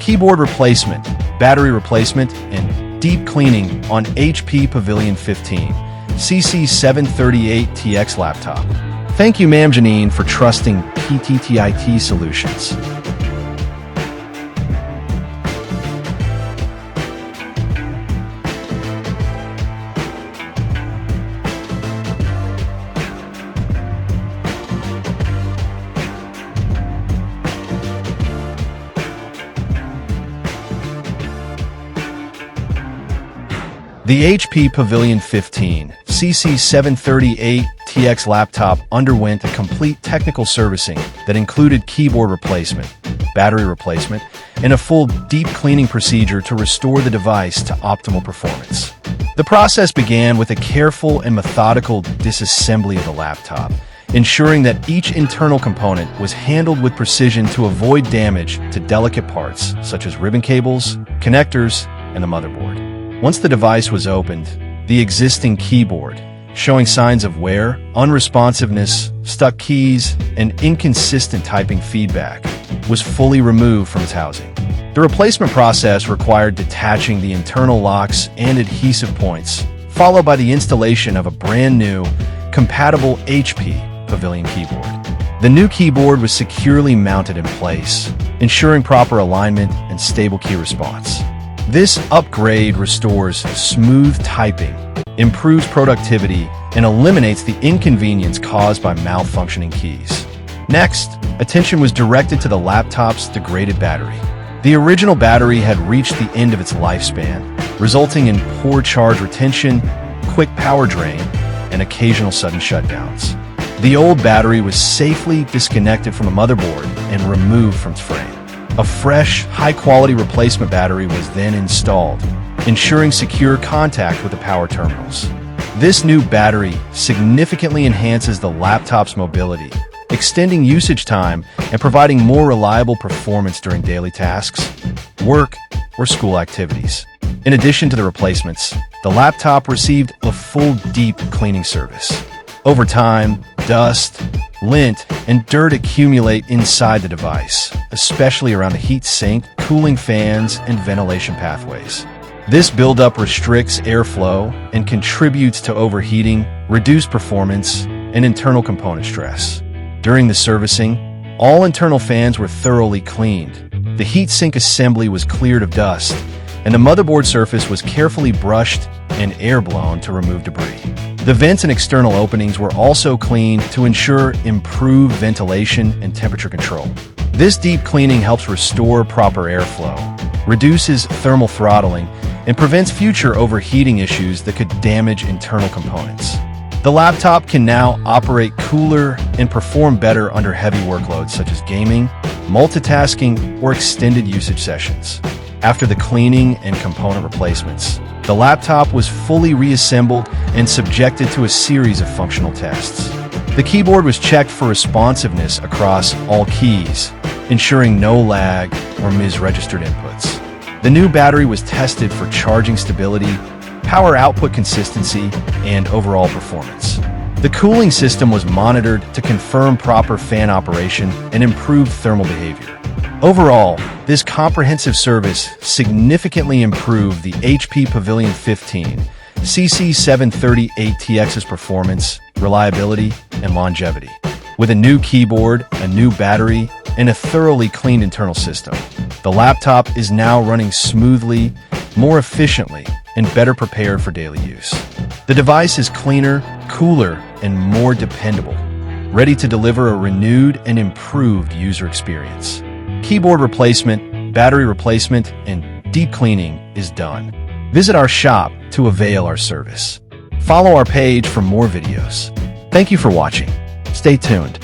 keyboard replacement, battery replacement, and deep cleaning on HP Pavilion 15 CC738TX laptop. Thank you, Ma'am Janine, for trusting PTTIT Solutions. The HP Pavilion 15 CC738TX laptop underwent a complete technical servicing that included keyboard replacement, battery replacement, and a full deep cleaning procedure to restore the device to optimal performance. The process began with a careful and methodical disassembly of the laptop, ensuring that each internal component was handled with precision to avoid damage to delicate parts such as ribbon cables, connectors, and the motherboard. Once the device was opened, the existing keyboard, showing signs of wear, unresponsiveness, stuck keys, and inconsistent typing feedback, was fully removed from its housing. The replacement process required detaching the internal locks and adhesive points, followed by the installation of a brand new, compatible HP Pavilion keyboard. The new keyboard was securely mounted in place, ensuring proper alignment and stable key response. This upgrade restores smooth typing, improves productivity, and eliminates the inconvenience caused by malfunctioning keys. Next, attention was directed to the laptop's degraded battery. The original battery had reached the end of its lifespan, resulting in poor charge retention, quick power drain, and occasional sudden shutdowns. The old battery was safely disconnected from the motherboard and removed from its frame. A fresh, high-quality replacement battery was then installed, ensuring secure contact with the power terminals. This new battery significantly enhances the laptop's mobility, extending usage time and providing more reliable performance during daily tasks, work, or school activities. In addition to the replacements, the laptop received a full deep cleaning service. Over time, dust, lint, and dirt accumulate inside the device, especially around the heat sink, cooling fans, and ventilation pathways. This buildup restricts airflow and contributes to overheating, reduced performance, and internal component stress. During the servicing, all internal fans were thoroughly cleaned, the heat sink assembly was cleared of dust, and the motherboard surface was carefully brushed and air-blown to remove debris. The vents and external openings were also cleaned to ensure improved ventilation and temperature control. This deep cleaning helps restore proper airflow, reduces thermal throttling, and prevents future overheating issues that could damage internal components. The laptop can now operate cooler and perform better under heavy workloads such as gaming, multitasking, or extended usage sessions. After the cleaning and component replacements, the laptop was fully reassembled and subjected to a series of functional tests. The keyboard was checked for responsiveness across all keys, ensuring no lag or misregistered inputs. The new battery was tested for charging stability, power output consistency, and overall performance. The cooling system was monitored to confirm proper fan operation and improved thermal behavior. Overall, this comprehensive service significantly improved the HP Pavilion 15 CC738TX's performance, reliability, and longevity. With a new keyboard, a new battery, and a thoroughly cleaned internal system, the laptop is now running smoothly, more efficiently, and better prepared for daily use. The device is cleaner, cooler, and more dependable, ready to deliver a renewed and improved user experience. Keyboard replacement, battery replacement, and deep cleaning is done. Visit our shop to avail our service. Follow our page for more videos. Thank you for watching. Stay tuned.